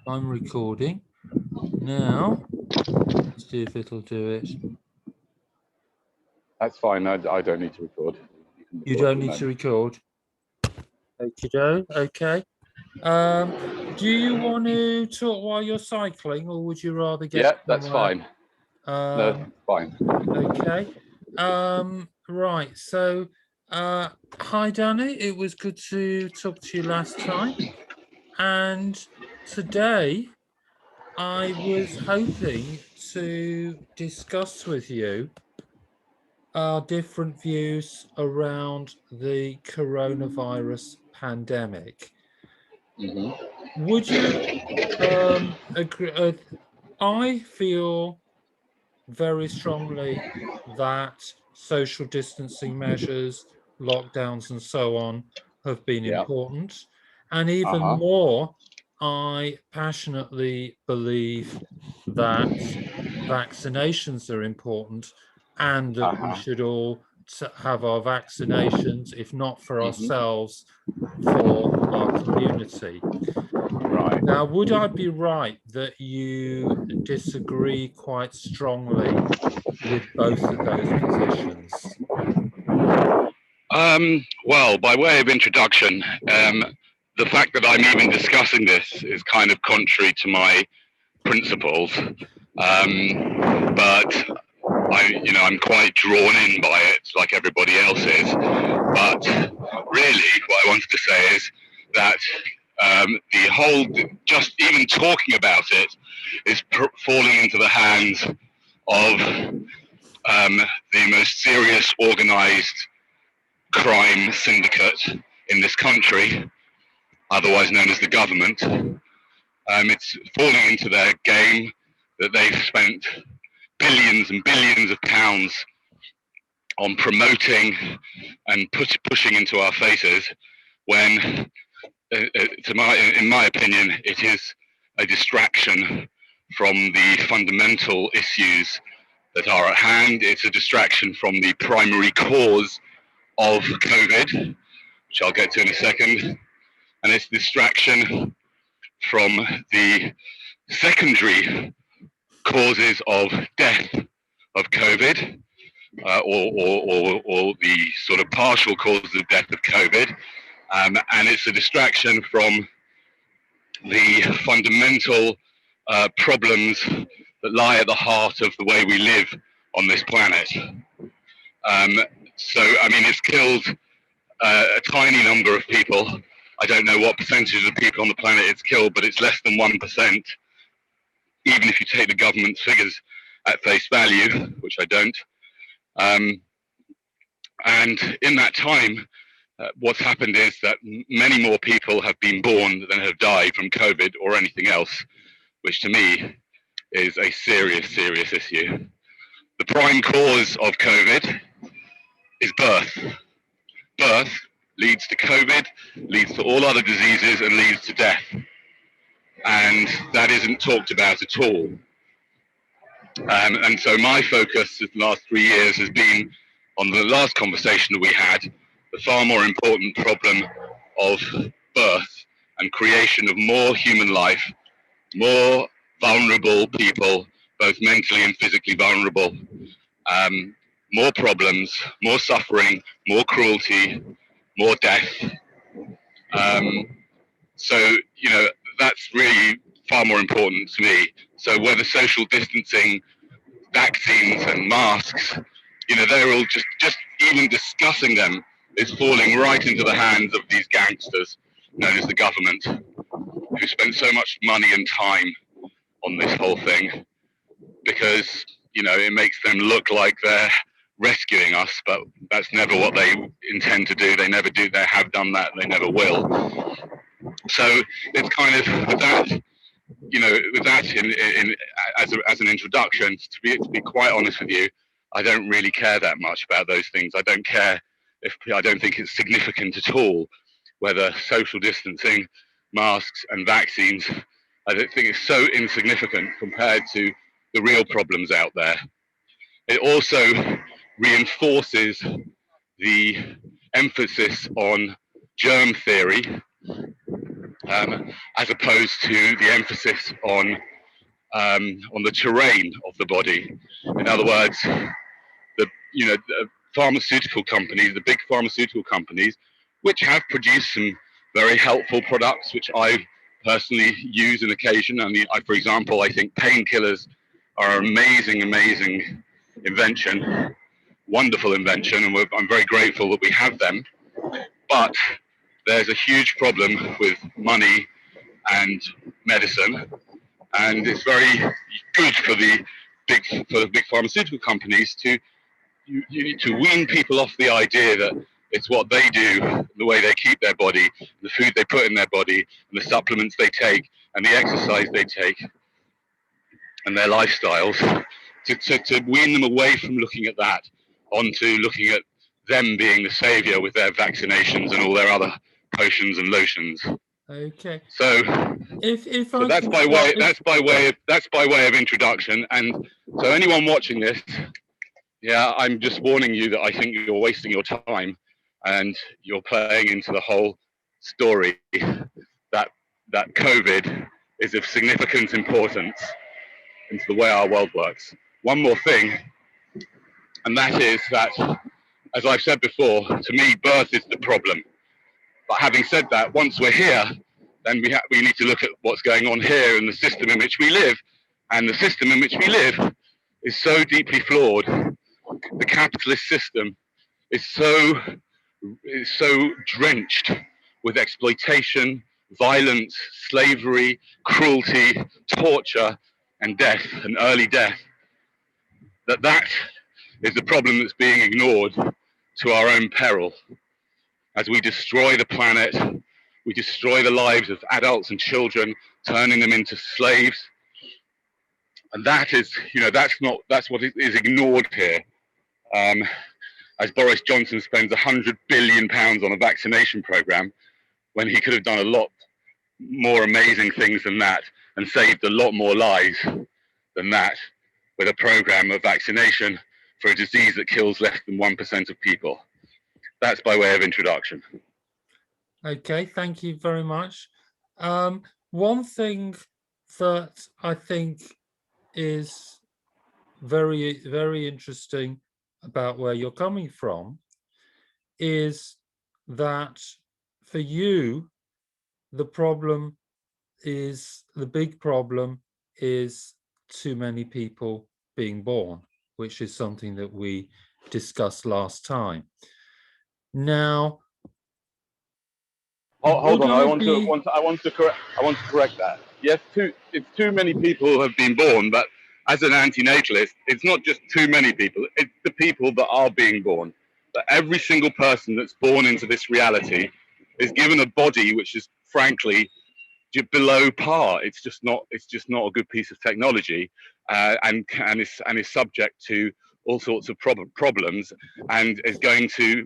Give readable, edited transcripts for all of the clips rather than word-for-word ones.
I'm recording now. Let's see if it'll do it. That's fine. I don't need to record. You don't need to record. Okey-doke. Okay. Do you want to talk while you're cycling, or would you rather get? Yeah, that's fine. No, fine. Okay. Right. So, hi, Danny. It was good to talk to you last time, and today I was hoping to discuss with you our different views around the coronavirus pandemic. Would you agree? I feel very strongly that social distancing measures, lockdowns, and so on have been important. And even more, I passionately believe that vaccinations are important and that we should all have our vaccinations, if not for ourselves, for our community. Right. Now, would I be right that you disagree quite strongly with both of those positions? Well, by way of introduction, the fact that I'm even discussing this is kind of contrary to my principles. But I'm quite drawn in by it, like everybody else is. But really, what I wanted to say is that the whole, just even talking about it, is falling into the hands of the most serious organized crime syndicate in this country, otherwise known as the government. It's falling into their game that they've spent billions and billions of pounds on promoting and pushing into our faces when, in my opinion, it is a distraction from the fundamental issues that are at hand. It's a distraction from the primary cause of COVID, which I'll get to in a second, and it's distraction from the secondary causes of death of COVID, or the sort of partial causes of death of COVID, and it's a distraction from the fundamental problems that lie at the heart of the way we live on this planet. So, I mean, it's killed a tiny number of people. I don't know what percentage of the people on the planet it's killed, but it's less than 1%, even if you take the government's figures at face value, which I don't. And in that time, what's happened is that many more people have been born than have died from COVID or anything else, which to me is a serious, serious issue. The prime cause of COVID is birth. Birth leads to COVID, leads to all other diseases, and leads to death. And that isn't talked about at all. And so my focus in the last 3 years has been on the last conversation that we had, the far more important problem of birth and creation of more human life, more vulnerable people, both mentally and physically vulnerable, more problems, more suffering, more cruelty, more death. So, that's really far more important to me. So whether social distancing, vaccines and masks, they're all just even discussing them is falling right into the hands of these gangsters known as the government, who spent so much money and time on this whole thing because, it makes them look like they're rescuing us, but that's never what they intend to do. They never do. They have done that. They never will. So it's kind of with that, as an introduction, to be quite honest with you, I don't really care that much about those things. I don't care I don't think it's significant at all whether social distancing, masks, and vaccines. I don't think it's so insignificant compared to the real problems out there. It also reinforces the emphasis on germ theory as opposed to the emphasis on the terrain of the body. In other words, the pharmaceutical companies, the big pharmaceutical companies, which have produced some very helpful products, which I personally use on occasion. I mean, for example, I think painkillers are an amazing invention, wonderful invention, and I'm very grateful that we have them. But there's a huge problem with money and medicine, and it's very good for the big pharmaceutical companies to you need to wean people off the idea that it's what they do, the way they keep their body, the food they put in their body, and the supplements they take, and the exercise they take, and their lifestyles, to wean them away from looking at that onto looking at them being the savior with their vaccinations and all their other potions and lotions. Okay. So, so that's by way of introduction. And so anyone watching this, yeah, I'm just warning you that I think you're wasting your time and you're playing into the whole story that COVID is of significant importance into the way our world works. One more thing, and that is that, as I've said before, to me, birth is the problem. But having said that, once we're here, then we need to look at what's going on here in the system in which we live. And the system in which we live is so deeply flawed. The capitalist system is so drenched with exploitation, violence, slavery, cruelty, torture, and death, and early death, that is the problem that's being ignored to our own peril. As we destroy the planet, we destroy the lives of adults and children, turning them into slaves. And that is, that's what is ignored here. As Boris Johnson spends £100 billion on a vaccination program, when he could have done a lot more amazing things than that and saved a lot more lives than that with a program of vaccination for a disease that kills less than 1% of people. That's by way of introduction. Okay, thank you very much. One thing that I think is very interesting about where you're coming from is that for you, the big problem is too many people being born, which is something that we discussed last time. Now, hold on. I want to correct that. Yes, it's too many people who have been born, but as an antinatalist, it's not just too many people. It's the people that are being born. That every single person that's born into this reality is given a body which is frankly below par. It's just not a good piece of technology, and is subject to all sorts of problems, and is going to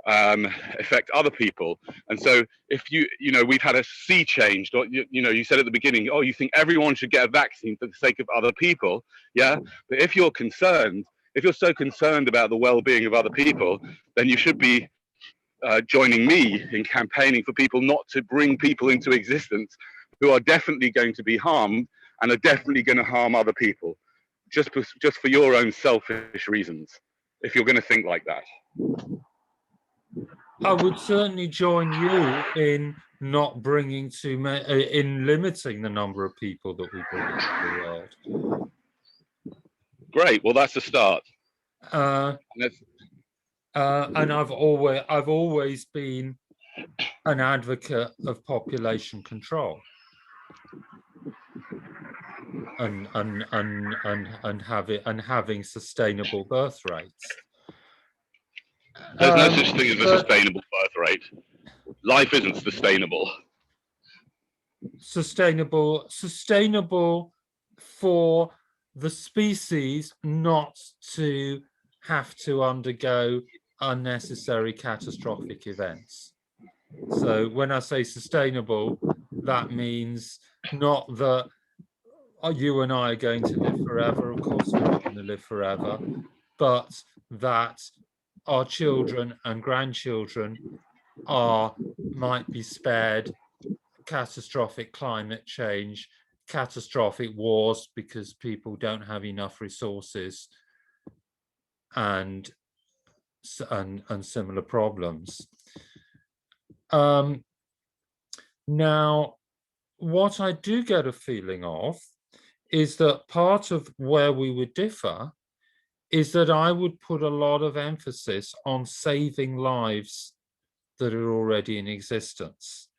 affect other people. And so if we've had a sea change. You said at the beginning, oh, you think everyone should get a vaccine for the sake of other people. Yeah, but if you're so concerned about the well-being of other people, then you should be joining me in campaigning for people not to bring people into existence who are definitely going to be harmed and are definitely going to harm other people, just for your own selfish reasons, if you're going to think like that. I would certainly join you in not bringing too many, in limiting the number of people that we bring into the world. Great. Well, that's a start. And I've always been an advocate of population control and having sustainable birth rates. There's no such thing as a sustainable birth rate. Life isn't sustainable. Sustainable for the species not to have to undergo unnecessary catastrophic events. So when I say sustainable, that means not that you and I are going to live forever. Of course, we're not going to live forever, but that our children and grandchildren might be spared catastrophic climate change, catastrophic wars because people don't have enough resources, and similar problems. Now, what I do get a feeling of is that part of where we would differ is that I would put a lot of emphasis on saving lives that are already in existence.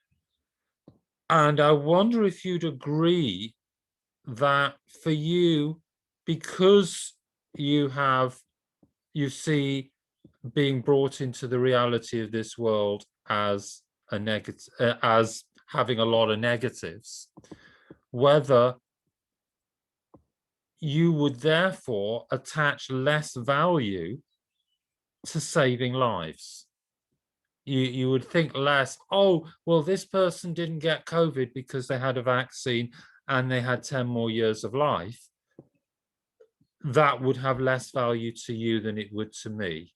And I wonder if you'd agree that for you, because you see being brought into the reality of this world as a negative, as having a lot of negatives, whether you would therefore attach less value to saving lives. You would think less, oh, well, this person didn't get COVID because they had a vaccine and they had 10 more years of life. That would have less value to you than it would to me.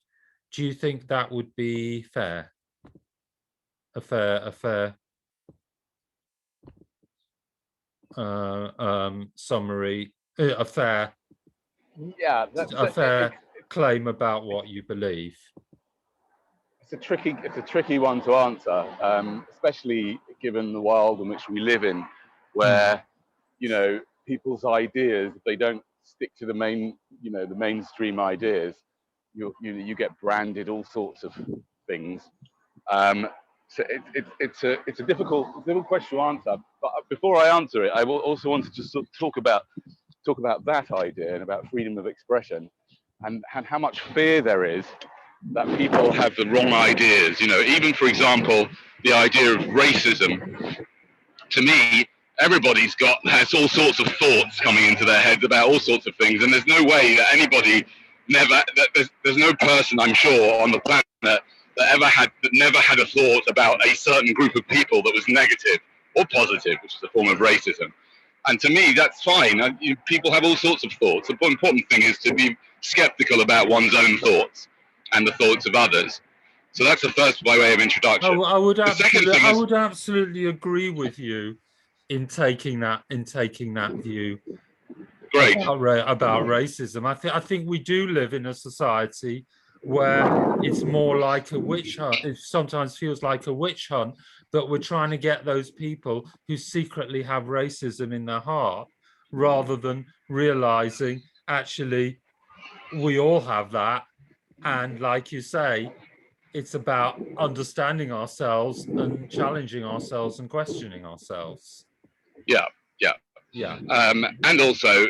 Do you think that would be fair? A fair summary, a fair claim about what you believe? It's a tricky one to answer, especially given the world in which we live in, where people's ideas, if they don't stick to the mainstream ideas, you get branded all sorts of things. So it's a difficult question to answer. But before I answer it, I will also want to just sort of talk about that idea and about freedom of expression, and how much fear there is that people have the wrong ideas. Even for example, the idea of racism. To me, everybody's has all sorts of thoughts coming into their heads about all sorts of things, and there's no way that anybody there's no person, I'm sure, on the planet that never had a thought about a certain group of people that was negative or positive, which is a form of racism. And to me, that's fine. People have all sorts of thoughts. The important thing is to be skeptical about one's own thoughts and the thoughts of others. So that's the first by way of introduction. I would absolutely agree with you in taking that view. Great. About racism. I think we do live in a society where it's more like a witch hunt. It sometimes feels like a witch hunt, that we're trying to get those people who secretly have racism in their heart, rather than realizing actually we all have that. And like you say, it's about understanding ourselves and challenging ourselves and questioning ourselves. Yeah. And also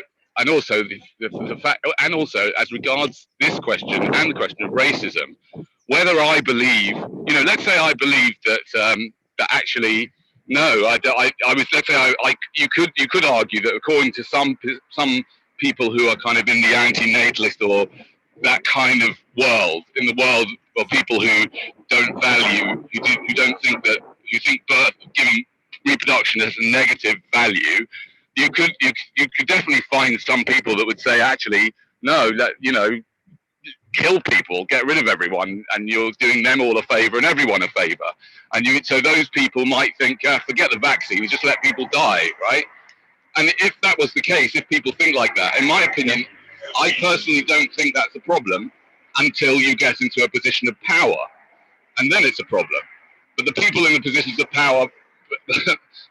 the fact, and also as regards this question and the question of racism, whether I believe, let's say I believe that that actually no, I was, let's say you could argue that according to some people who are kind of in the antinatalist or that kind of world, in the world of people who don't value, who don't think that, who think birth, giving reproduction has a negative value, you could definitely find some people that would say, actually, no, kill people, get rid of everyone, and you're doing them all a favor and everyone a favor. And so those people might think, forget the vaccine, just let people die, right? And if that was the case, if people think like that, in my opinion, I personally don't think that's a problem until you get into a position of power, and then it's a problem. But the people in the positions of power,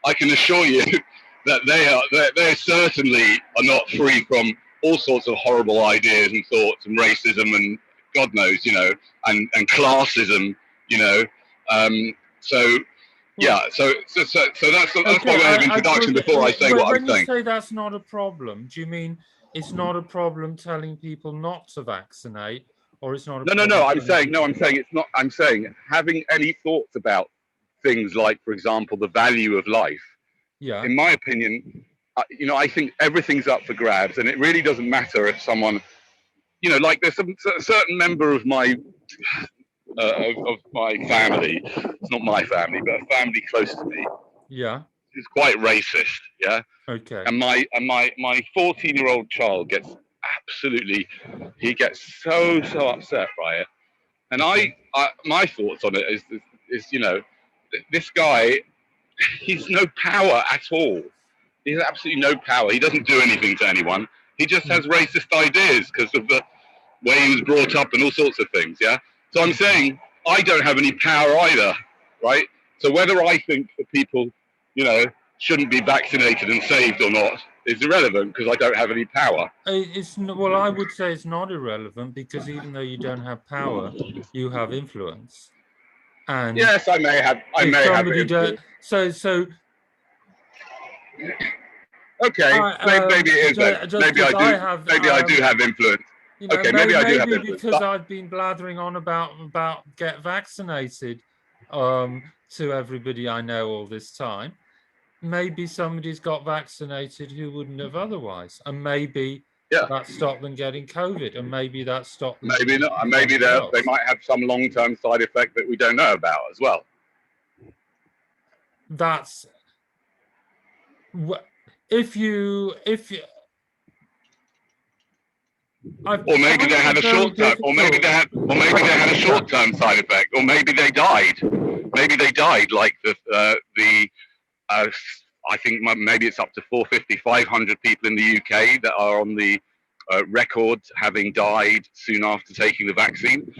I can assure you that they certainly are not free from all sorts of horrible ideas and thoughts and racism and God knows, and classism, So that's my way of introduction before I say what I'm saying. When you say that's not a problem, do you mean it's not a problem telling people not to vaccinate, or it's not a problem? No, I'm saying it's not. I'm saying having any thoughts about things like, for example, the value of life. Yeah. In my opinion, I think everything's up for grabs, and it really doesn't matter if someone, like there's a certain member of my family. It's not my family, but a family close to me. Yeah. Who's quite racist. Yeah. Okay. And my 14-year-old child gets he gets so upset by it. And my thoughts on it is this guy he's no power at all. He has absolutely no power. He doesn't do anything to anyone. He just has racist ideas because of the way he was brought up and all sorts of things. Yeah. So I'm saying I don't have any power either, right? So whether I think that people, you know, shouldn't be vaccinated and saved or not is irrelevant because I don't have any power. Well, I would say it's not irrelevant because even though you don't have power, you have influence. And yes, I may have influence. So okay, maybe it is then. Maybe I do. Maybe I do have influence. You know, okay, maybe I do have maybe influence. because I've been blathering on about get vaccinated to everybody I know all this time. Maybe somebody's got vaccinated who wouldn't have otherwise, and maybe that stopped them getting COVID, and maybe that stopped them. Maybe not. Maybe they might have some long-term side effect that we don't know about as well. That's if you. Or maybe they had a short-term, or maybe they had a short-term side effect, or maybe they died. Maybe they died, like I think maybe it's up to 450, 500 people in the UK that are on the record having died soon after taking the vaccine.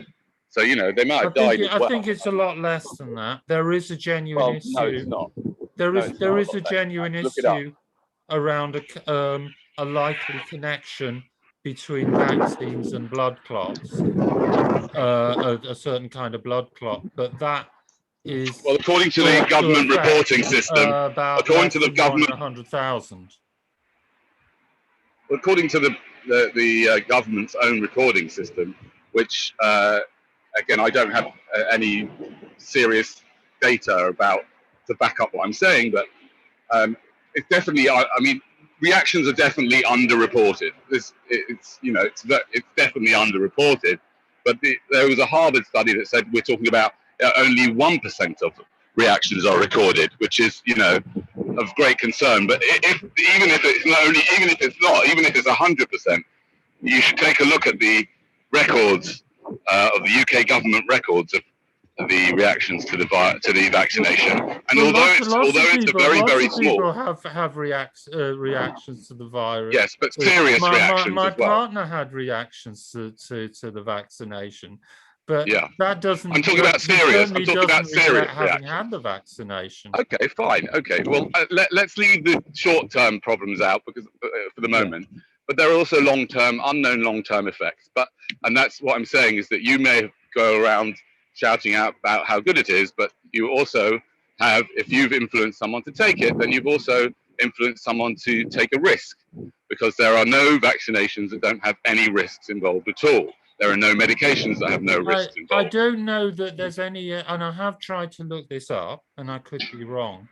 So, you know, they might have died as well. I think it's a lot less than that. There is a genuine issue. No, it's not. There is a genuine issue around a likely connection between vaccines and blood clots, a certain kind of blood clot, but that is according to the government reporting system, according to the government 100,000. According to the government's own recording system, which again I don't have any serious data about to back up what I'm saying, but it's definitely. I mean, reactions are definitely underreported. It's definitely underreported. But there was a Harvard study that said we're talking about only 1% of reactions are recorded, which is, you know, of great concern. But even if it's 100%, you should take a look at the records of the UK government records of the reactions to the vaccination. And although it's very small, people have reactions to the virus. Yes, but serious reactions my as well. partner had reactions to the vaccination, but that doesn't. I'm talking about serious. I'm talking about serious having had the vaccination. Okay, fine. Okay, well, let's leave the short-term problems out because for the moment. Yeah. But there are also unknown long-term effects. And that's what I'm saying is that you may go around shouting out about how good it is, but you also have, if you've influenced someone to take it, then you've also influenced someone to take a risk, because there are no vaccinations that don't have any risks involved at all. There are no medications that have no risks involved. I don't know that there's any, and I have tried to look this up, and I could be wrong,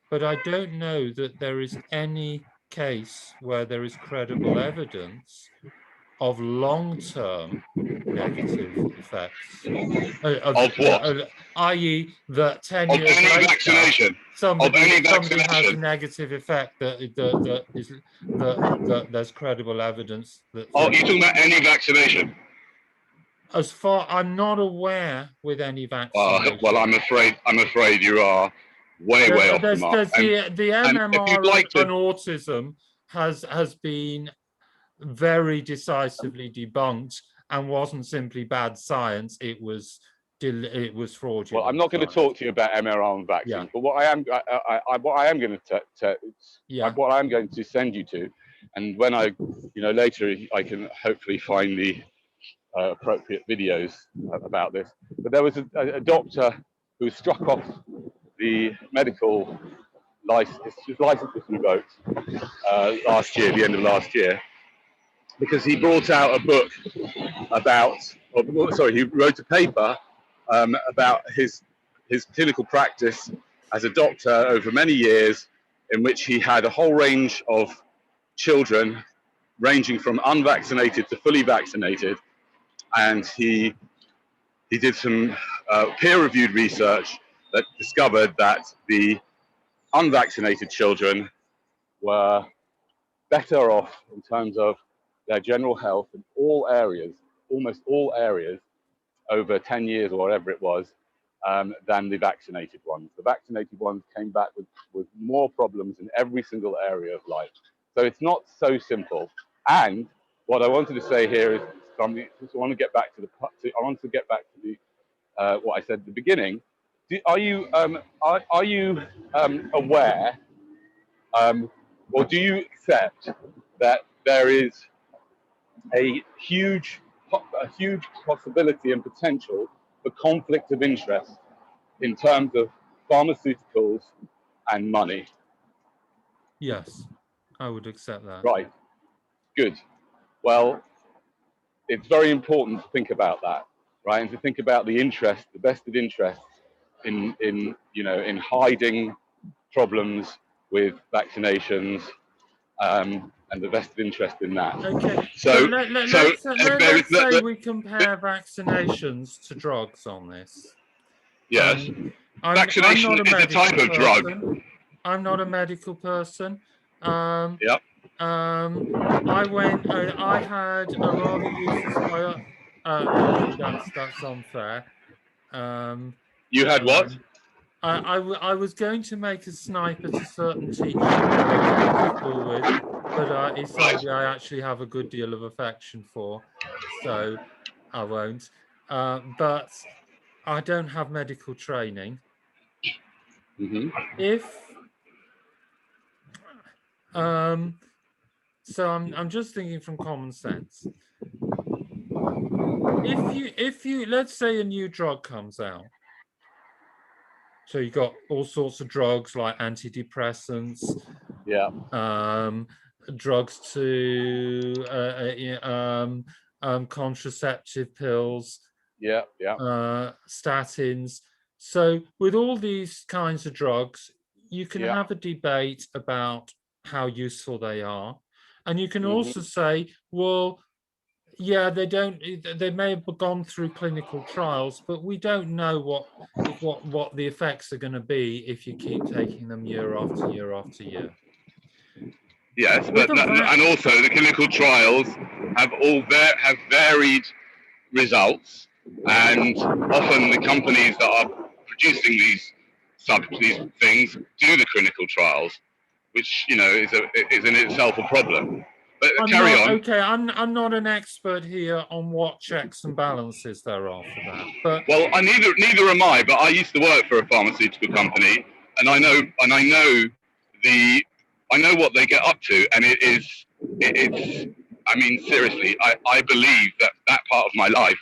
but I don't know that there is any case where there is credible evidence of long-term negative effects. Of what? I.e., that 10 years later, vaccination. Somebody has a negative effect that there's credible evidence that. Oh, you're talking about any vaccination? As far I'm not aware with any vaccination. Well, I'm afraid you are way off the mark. The MMR on autism has been very decisively debunked and wasn't simply bad science. It was fraudulent. Well, I'm not going to talk to you about mRNA vaccines, but what I am going to send you to, and when I, later I can hopefully find the appropriate videos about this. But there was a doctor who struck off the medical license. His license was revoked last year, the end of last year, because he brought out a book he wrote a paper about his clinical practice as a doctor over many years, in which he had a whole range of children ranging from unvaccinated to fully vaccinated, and he did some peer-reviewed research that discovered that the unvaccinated children were better off in terms of their general health in all areas, almost all areas, over 10 years or whatever it was, than the vaccinated ones. The vaccinated ones came back with more problems in every single area of life. So it's not so simple. And what I wanted to say here is, I want to get back to the what I said at the beginning. Are you aware, or do you accept that there is a huge possibility and potential for conflict of interest in terms of pharmaceuticals and money? Yes, I would accept that. Right. Good. Well, it's very important to think about that, right? And to think about the interest, the vested interest in hiding problems with vaccinations, and the vested interest in that. Okay. So Let's say we compare vaccinations to drugs on this. Yes. Vaccination is a type of drug. I'm not a medical person. Yep. I had a rather useless actually that's unfair. You had what? I was going to make a snipe at a certain teacher that I went to school with, but it's somebody I actually have a good deal of affection for, so I won't. But I don't have medical training. Mm-hmm. So I'm just thinking from common sense. If you let's say a new drug comes out. So you got all sorts of drugs like antidepressants, drugs to contraceptive pills, statins. So with all these kinds of drugs, you can have a debate about how useful they are, and you can also say, well, yeah, they may have gone through clinical trials, but we don't know what the effects are going to be if you keep taking them year after year after year. Yes, and also the clinical trials have varied results, and often the companies that are producing these things do the clinical trials, which is in itself a problem. But carry on. Okay, I'm not an expert here on what checks and balances there are for that. But well, neither am I. But I used to work for a pharmaceutical company, and I know what they get up to, and it's. I mean, seriously, I believe that part of my life,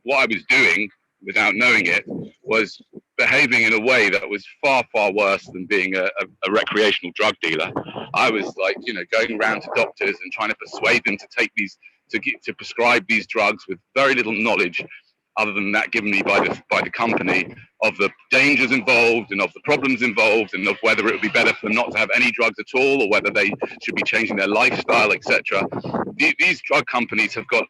what I was doing without knowing it was behaving in a way that was far, far worse than being a recreational drug dealer. I was like, going around to doctors and trying to persuade them to take to prescribe these drugs with very little knowledge, other than that given me by the company, of the dangers involved and of the problems involved, and of whether it would be better for them not to have any drugs at all, or whether they should be changing their lifestyle, etc. These drug companies have got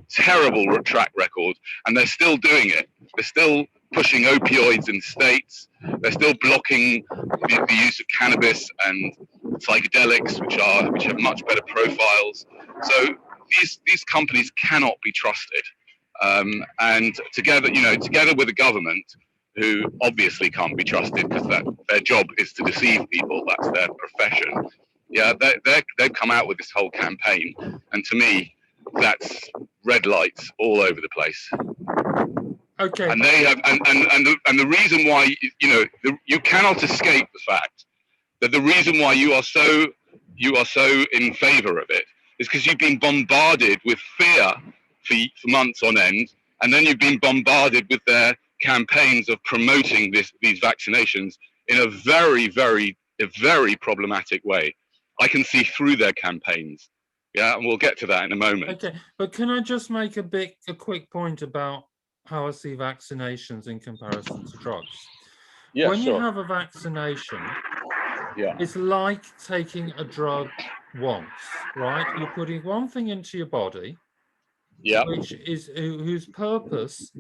terrible track record, and they're still doing it. They're still pushing opioids in states. They're still blocking the use of cannabis and psychedelics, which have much better profiles. So these companies cannot be trusted. And together with the government, who obviously can't be trusted because their job is to deceive people. That's their profession. Yeah, they've come out with this whole campaign, and to me, that's red lights all over the place. Okay. And they have, and the reason why you cannot escape the fact that the reason why you are so in favour of it is because you've been bombarded with fear for months on end, and then you've been bombarded with their campaigns of promoting these vaccinations in a very, very, very problematic way. I can see through their campaigns. Yeah, and we'll get to that in a moment. Okay, but can I just make a quick point about how I see vaccinations in comparison to drugs? Yeah, when sure. you have a vaccination, it's like taking a drug once, right? You're putting one thing into your body, whose purpose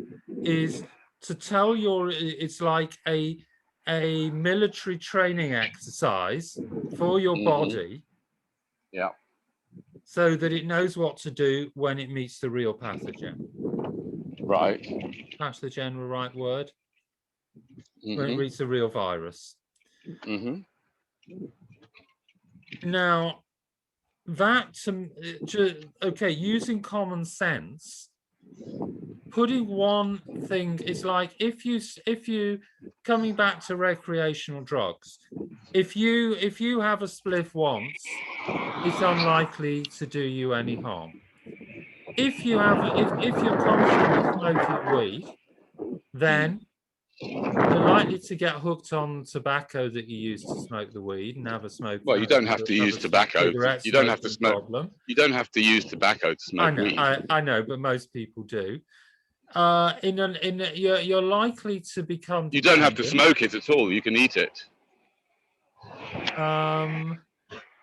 is to tell it's like a military training exercise for your body. Yeah. So that it knows what to do when it meets the real pathogen. Right. That's the general right word. when it reads a real virus. Now, that okay, using common sense, putting one thing is like if you coming back to recreational drugs, if you have a spliff once, it's unlikely to do you any harm. If you're constantly smoking weed, then you're likely to get hooked on tobacco that you use to smoke the weed and have a smoke. Well, you don't have to use tobacco. You don't have to smoke. Problem. You don't have to use tobacco to smoke weed. I know, but most people do. You're likely to become. You don't have to smoke it at all. You can eat it.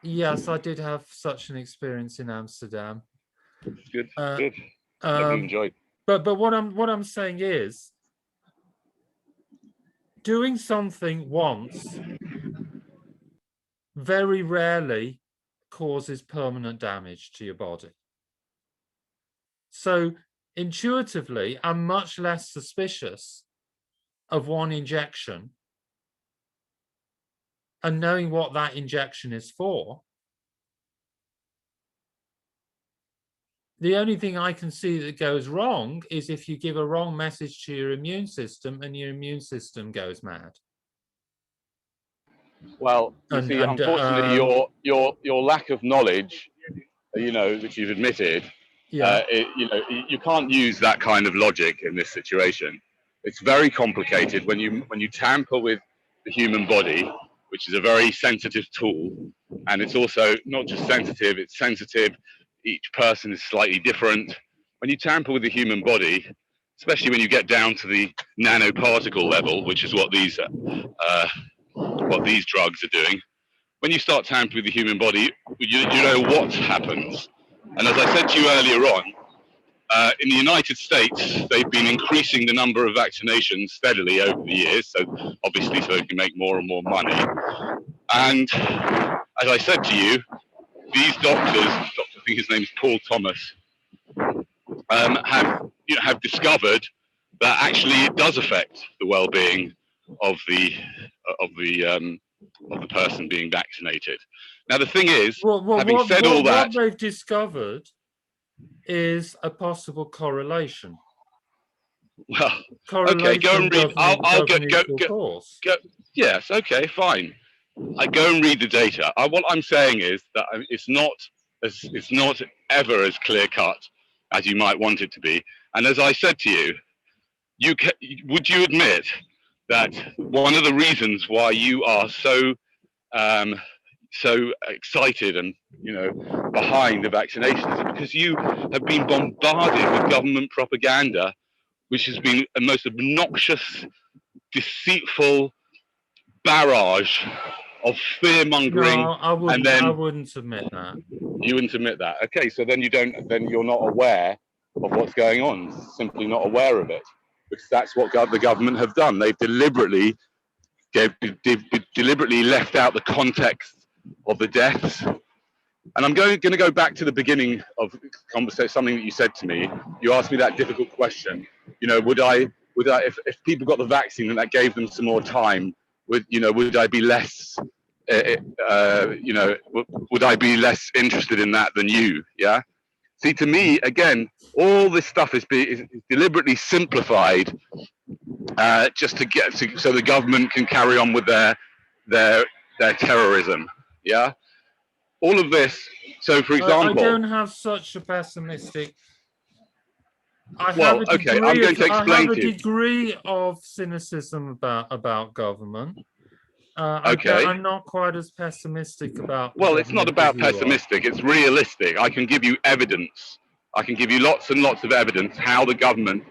Yes, I did have such an experience in Amsterdam. Good. Good. Hope you enjoyed. But what I'm saying is, doing something once very rarely causes permanent damage to your body. So intuitively, I'm much less suspicious of one injection and knowing what that injection is for. The only thing I can see that goes wrong is if you give a wrong message to your immune system and your immune system goes mad. Well, unfortunately, your lack of knowledge, which you've admitted, you can't use that kind of logic in this situation. It's very complicated when you tamper with the human body, which is a very sensitive tool, and it's also not just sensitive; it's sensitive. Each person is slightly different. When you tamper with the human body, especially when you get down to the nanoparticle level, which is what these drugs are doing, when you start tampering with the human body, you know what happens. And as I said to you earlier on, in the United States, they've been increasing the number of vaccinations steadily over the years, so obviously so they can make more and more money. And as I said to you, these doctors, I think his name's Paul Thomas, have discovered that actually it does affect the well-being of the person being vaccinated. Now the thing is, having said all that, what they've discovered is a possible correlation. Well, okay, go and read. I'll go. Yes, okay, fine. I go and read the data. What I'm saying is that it's not ever as clear cut as you might want it to be. And as I said to you, would you admit that one of the reasons why you are so excited and behind the vaccinations is because you have been bombarded with government propaganda, which has been a most obnoxious, deceitful barrage of fear mongering. No, I wouldn't admit that. You wouldn't admit that. Okay, so then you're not aware of what's going on. Simply not aware of it, because that's what the government have done. They've deliberately left out the context of the deaths. And I'm going to go back to the beginning of the conversation, something that you said to me. You asked me that difficult question. Would I, if people got the vaccine and that gave them some more time, would I be less, would I be less interested in that than you? Yeah. See, to me, again, all this stuff is deliberately simplified, just so the government can carry on with their terrorism. Yeah. All of this. So, for example, I don't have such a pessimistic. I'm going to explain to you. I have a degree of cynicism about government. Okay. I'm not quite as pessimistic about. Well, it's not about pessimistic. It's realistic. I can give you evidence. I can give you lots and lots of evidence how the government.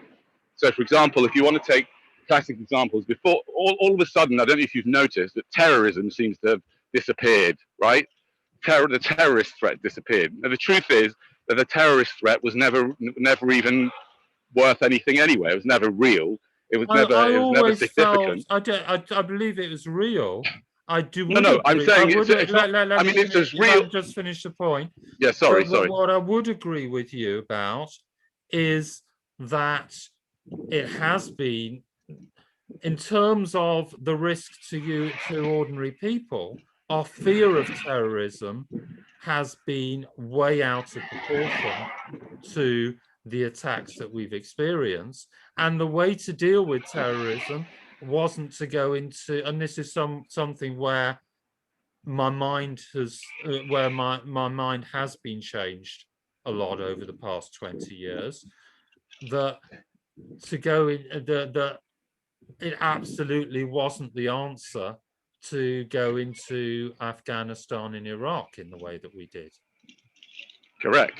So, for example, if you want to take classic examples, before all of a sudden, I don't know if you've noticed that terrorism seems to have disappeared, right? The terrorist threat disappeared. Now, the truth is that the terrorist threat was never even worth anything anyway. It was never real. It was never significant. I believe it was real. I do. No. I'm saying it's not. I mean, it's just real. Just finish the point. Yeah. Sorry. What I would agree with you about is that it has been in terms of the risk to ordinary people, our fear of terrorism has been way out of proportion to the attacks that we've experienced. And the way to deal with terrorism wasn't to go into, and this is something where my mind has been changed a lot over the past 20 years, that to go in, that it absolutely wasn't the answer to go into Afghanistan and Iraq in the way that we did. Correct.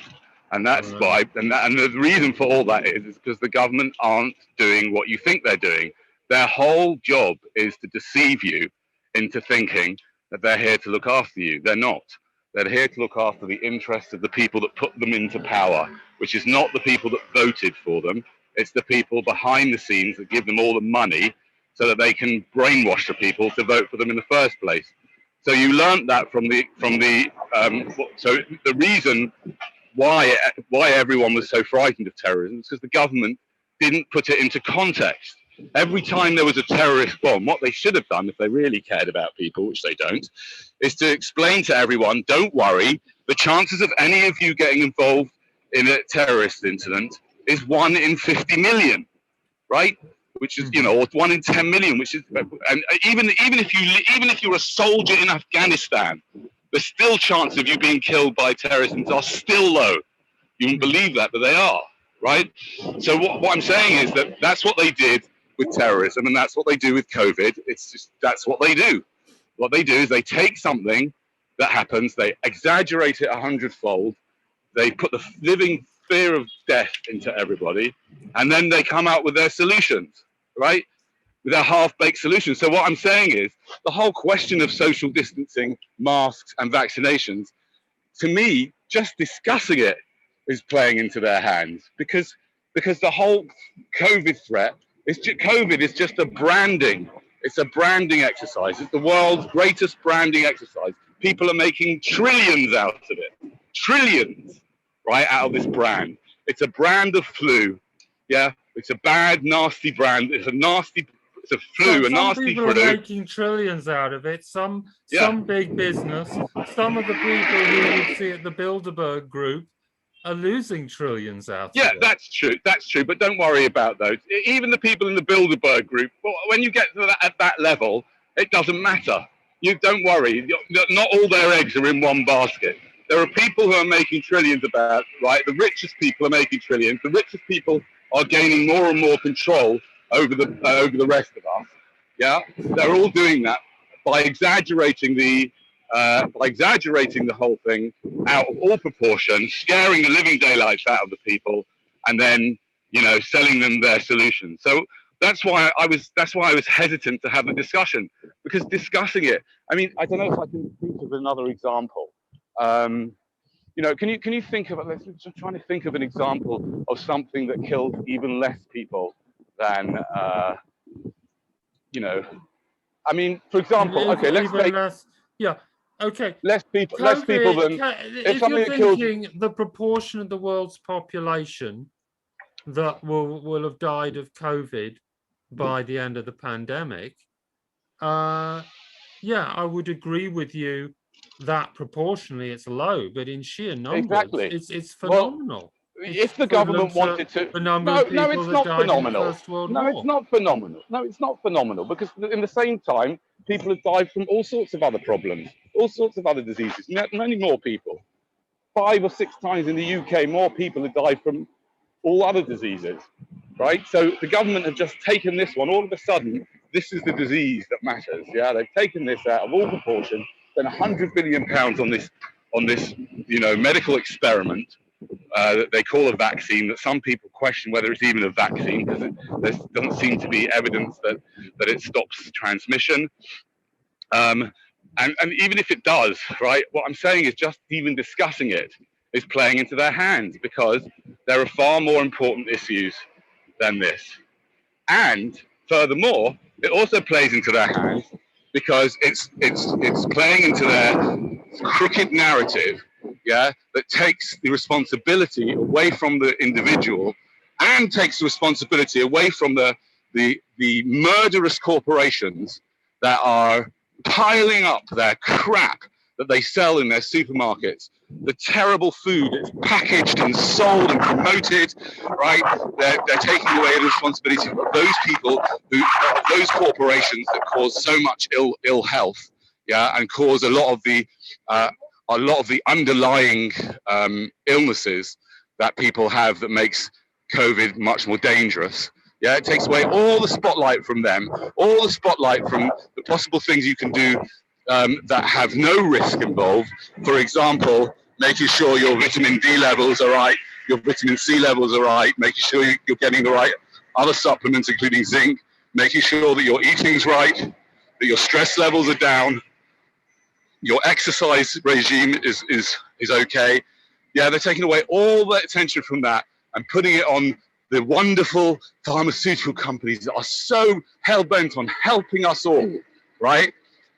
And that's why, and the reason for all that is because the government aren't doing what you think they're doing. Their whole job is to deceive you into thinking that they're here to look after you. They're not. They're here to look after the interests of the people that put them into power, which is not the people that voted for them. It's the people behind the scenes that give them all the money so that they can brainwash the people to vote for them in the first place. So you learned that so the reason why everyone was so frightened of terrorism is because the government didn't put it into context. Every time there was a terrorist bomb, what they should have done if they really cared about people, which they don't, is to explain to everyone, don't worry, the chances of any of you getting involved in a terrorist incident is 1 in 50 million, right? Which is, you know, or 1 in 10 million, which is, and even if you're a soldier in Afghanistan, the still chance of you being killed by terrorists are still low. You wouldn't believe that, but they are, right? So what I'm saying is that that's what they did with terrorism, and that's what they do with COVID. It's just, that's what they do. What they do is they take something that happens, they exaggerate it 100-fold, they put the living fear of death into everybody, and then they come out with their solutions, right? With their half-baked solutions. So what I'm saying is the whole question of social distancing, masks, and vaccinations, to me, just discussing it is playing into their hands, because the whole COVID threat is COVID is just a branding. It's a branding exercise. It's the world's greatest branding exercise. People are making trillions out of it, trillions, right, out of this brand. It's a brand of flu, yeah. It's a bad, nasty brand. It's a flu, a nasty flu. Some people are making trillions out of it. Some big business, some of the people who would see at the Bilderberg Group are losing trillions out of it. Yeah, that's true. That's true. But don't worry about those. Even the people in the Bilderberg Group, when you get to at that level, it doesn't matter. You don't worry. Not all their eggs are in one basket. There are people who are making trillions right? The richest people are making trillions. The richest people are gaining more and more control over the rest of us. Yeah, they're all doing that by exaggerating the whole thing out of all proportion, scaring the living daylights out of the people, and then, you know, selling them their solutions. So that's why I was hesitant to have a discussion, because discussing it, I mean, I don't know if I can think of another example. You know, can you think of, let's just try to think of an example of something that killed even less people than, you know, I mean, for example, okay, let's take less, yeah, okay, less people than if you're thinking the proportion of the world's population that will have died of COVID by the end of the pandemic, yeah, I would agree with you that proportionally it's low, but in sheer numbers, it's phenomenal. Well, if the government wanted to, no, it's not phenomenal. No, it's not phenomenal. No, it's not phenomenal, because in the same time, people have died from all sorts of other problems, all sorts of other diseases. Many more people, 5 or 6 times in the UK, more people have died from all other diseases, right? So the government have just taken this one. All of a sudden, this is the disease that matters. Yeah, they've taken this out of all proportion. Spent £100 billion on this, you know, medical experiment that they call a vaccine, that some people question whether it's even a vaccine, because there doesn't seem to be evidence that it stops transmission. And even if it does, right, what I'm saying is just even discussing it is playing into their hands, because there are far more important issues than this. And furthermore, it also plays into their hands because it's playing into their crooked narrative, yeah, that takes the responsibility away from the individual and takes the responsibility away from the the murderous corporations that are piling up their crap that they sell in their supermarkets, the terrible food that's packaged and sold and promoted, right? They're taking away the responsibility of those people those corporations that cause so much ill health, yeah, and cause a lot of the underlying illnesses that people have that makes COVID much more dangerous. Yeah, it takes away all the spotlight from them, all the spotlight from the possible things you can do that have no risk involved. For example, making sure your vitamin D levels are right, your vitamin C levels are right, making sure you're getting the right other supplements, including zinc, making sure that your eating's right, that your stress levels are down, your exercise regime is okay. Yeah, they're taking away all the attention from that and putting it on the wonderful pharmaceutical companies that are so hell-bent on helping us all, right?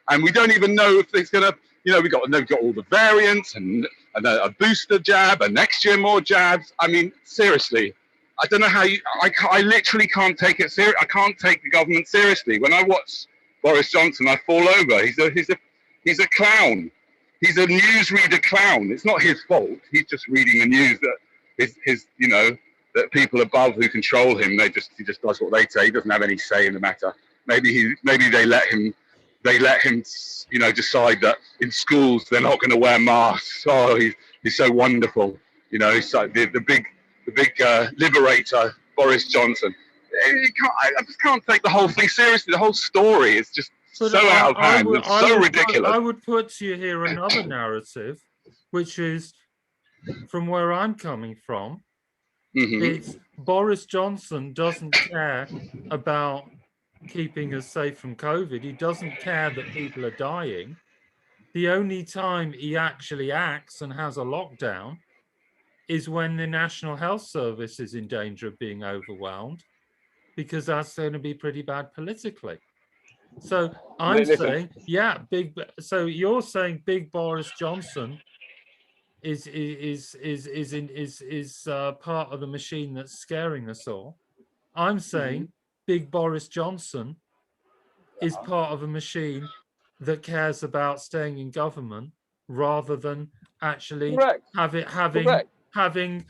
And we don't even know if it's going to, they've got all the variants and a booster jab, and next year more jabs. I mean, seriously, I don't know how I literally can't take it serious. I can't take the government seriously. When I watch Boris Johnson, I fall over. He's a clown. He's a newsreader clown. It's not his fault. He's just reading the news that that people above who control him, he just does what they say. He doesn't have any say in the matter. Maybe they let him decide that in schools they're not going to wear masks. Oh, he's so wonderful. He's like the big liberator, Boris Johnson. I just can't take the whole thing seriously. The whole story is just so out of hand. It's so ridiculous. I would put to you here another narrative, which is from where I'm coming from. Mm-hmm. It's Boris Johnson doesn't care about keeping us safe from COVID. He doesn't care that people are dying. The only time he actually acts and has a lockdown is when the National Health Service is in danger of being overwhelmed, because that's going to be pretty bad politically. So I'm saying, so you're saying big Boris Johnson is part of the machine that's scaring us all. I'm saying big Boris Johnson is part of a machine that cares about staying in government rather than actually having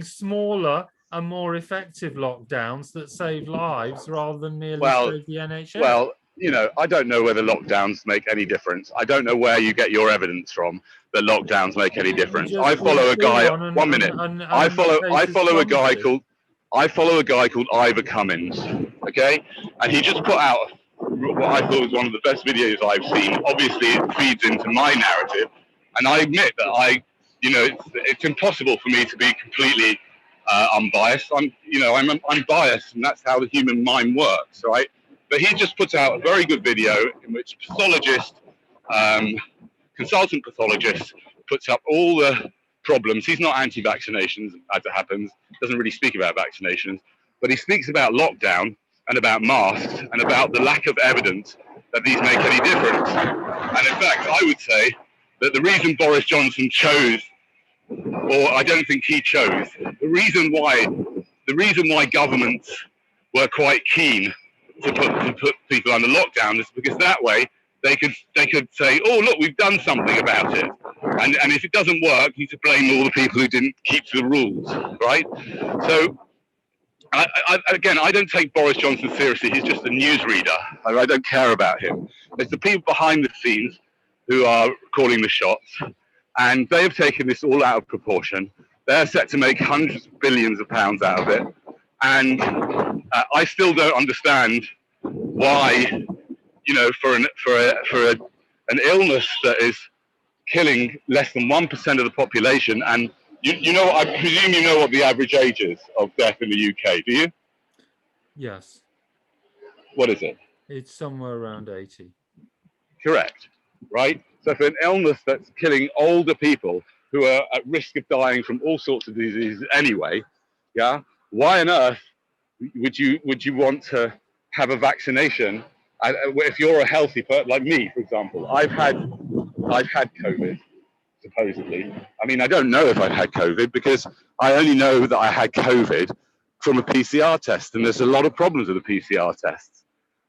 smaller and more effective lockdowns that save lives rather than merely save the NHS. Well, I don't know whether lockdowns make any difference. I don't know where you get your evidence from that lockdowns make any difference. I follow a guy. I follow a guy called Ivor Cummins. Okay, and he just put out what I thought was one of the best videos I've seen. Obviously, it feeds into my narrative, and I admit that it's impossible for me to be completely unbiased. I'm biased, and that's how the human mind works, right? But he just puts out a very good video in which consultant pathologist puts up all the problems. He's not anti-vaccinations, as it happens, doesn't really speak about vaccinations, but he speaks about lockdown and about masks and about the lack of evidence that these make any difference. And in fact, I would say that the reason Boris Johnson chose, or I don't think he chose, the reason why governments were quite keen to put people under lockdown is because that way they could say, oh look, we've done something about it, and if it doesn't work, you could blame all the people who didn't keep to the rules, right? So I don't take Boris Johnson seriously. He's just a newsreader. I don't care about him. It's the people behind the scenes who are calling the shots, and they have taken this all out of proportion. They're set to make hundreds of billions of pounds out of it. And I still don't understand why, for an illness that is killing less than 1% of the population, and I presume you know what the average age is of death in the UK, do you? Yes. What is it? It's somewhere around 80. Correct, right? So for an illness that's killing older people who are at risk of dying from all sorts of diseases anyway, yeah, why on earth would you want to have a vaccination if you're a healthy person like me, for example? I've had COVID, supposedly. I mean, I don't know if I've had COVID because I only know that I had COVID from a PCR test, and there's a lot of problems with the PCR tests.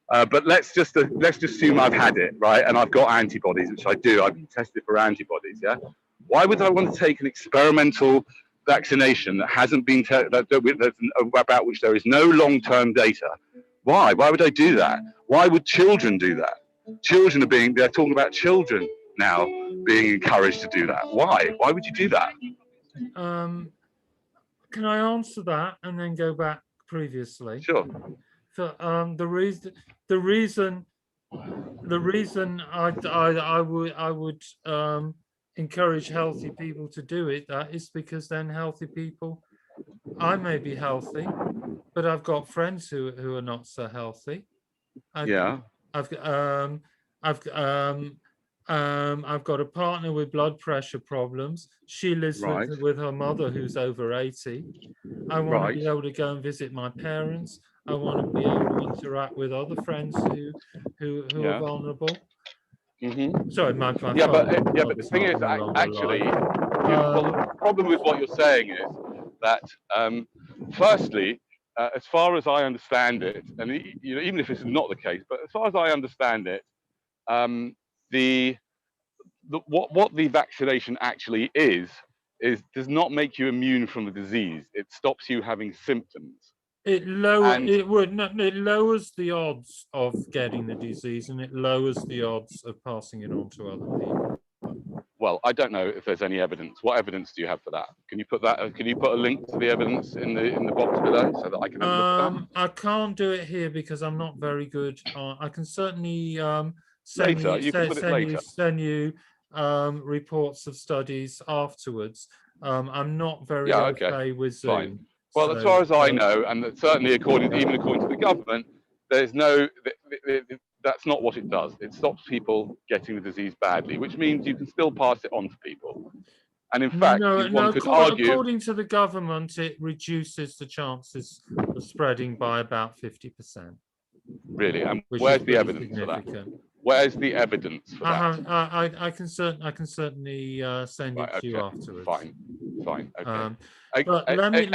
But let's just assume I've had it, right, and I've got antibodies, which I do. I've been tested for antibodies. Yeah. Why would I want to take an experimental vaccination that hasn't been about which there is no long-term data? Why? Why would I do that? Why would children do that? Children they're talking about children now being encouraged to do that. Why? Why would you do that? Can I answer that and then go back previously? Sure. So, the reason I would encourage healthy people to do it, that is because then healthy people, I may be healthy, but I've got friends who are not so healthy. I've got a partner with blood pressure problems. She lives with her mother who's over 80. I want to be able to go and visit my parents. I want to be able to interact with other friends who are vulnerable. Sorry, my phone. But the thing is, actually, the problem with what you're saying is that, firstly, as far as I understand it, and even if it's not the case, but as far as I understand it, what the vaccination actually is does not make you immune from the disease. It stops you having symptoms. It lowers the odds of getting the disease, and it lowers the odds of passing it on to other people. Well, I don't know if there's any evidence. What evidence do you have for that? Can you put that? Can you put a link to the evidence in the box below so that I can have a look at that? I can't do it here because I'm not very good. I can certainly send you reports of studies afterwards. I'm not very okay with Zoom. Fine. Well, as far as I know, and certainly according to the government, there's no. That's not what it does. It stops people getting the disease badly, which means you can still pass it on to people. And in fact, one could argue, according to the government, it reduces the chances of spreading by about 50%. Really? And where's the evidence for that? Where's the evidence for that? I can certainly send it to you afterwards. Fine. Okay. But let me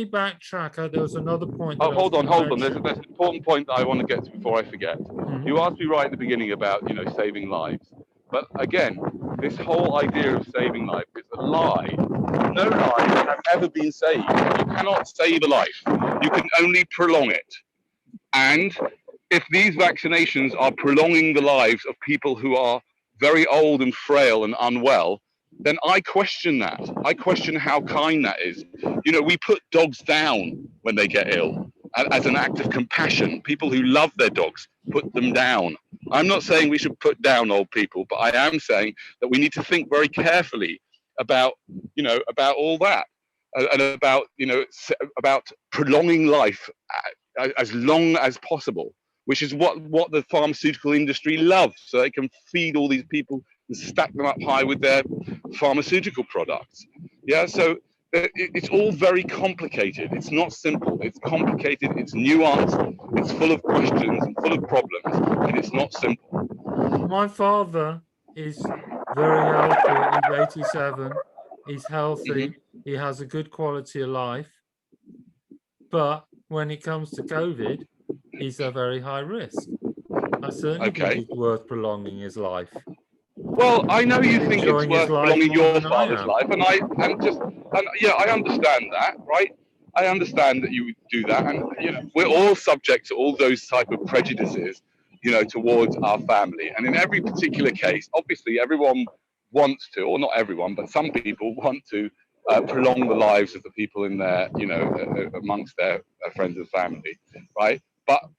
backtrack. There was another point. Hold on. There's an important point that I want to get to before I forget. You asked me right at the beginning about saving lives, but again, this whole idea of saving life is a lie. No lives have ever been saved. You cannot save a life. You can only prolong it. And if these vaccinations are prolonging the lives of people who are very old and frail and unwell, then I question that. I question how kind that is. We put dogs down when they get ill as an act of compassion. People who love their dogs put them down. I'm not saying we should put down old people, but I am saying that we need to think very carefully about all that, and about prolonging life as long as possible, which is what the pharmaceutical industry loves, so they can feed all these people and stack them up high with their pharmaceutical products. Yeah, so it's all very complicated. It's not simple. It's complicated. It's nuanced. It's full of questions and full of problems, and it's not simple. My father is very healthy. He's 87. He's healthy. He has a good quality of life. But when it comes to COVID, he's a very high risk. I certainly think it's worth prolonging his life. Well, I know you think it's worth prolonging your father's life, and I understand that, right? I understand that you would do that, and we're all subject to all those type of prejudices, towards our family. And in every particular case, obviously, everyone wants to, or not everyone, but some people want to prolong the lives of the people in their, amongst their friends and family, right? But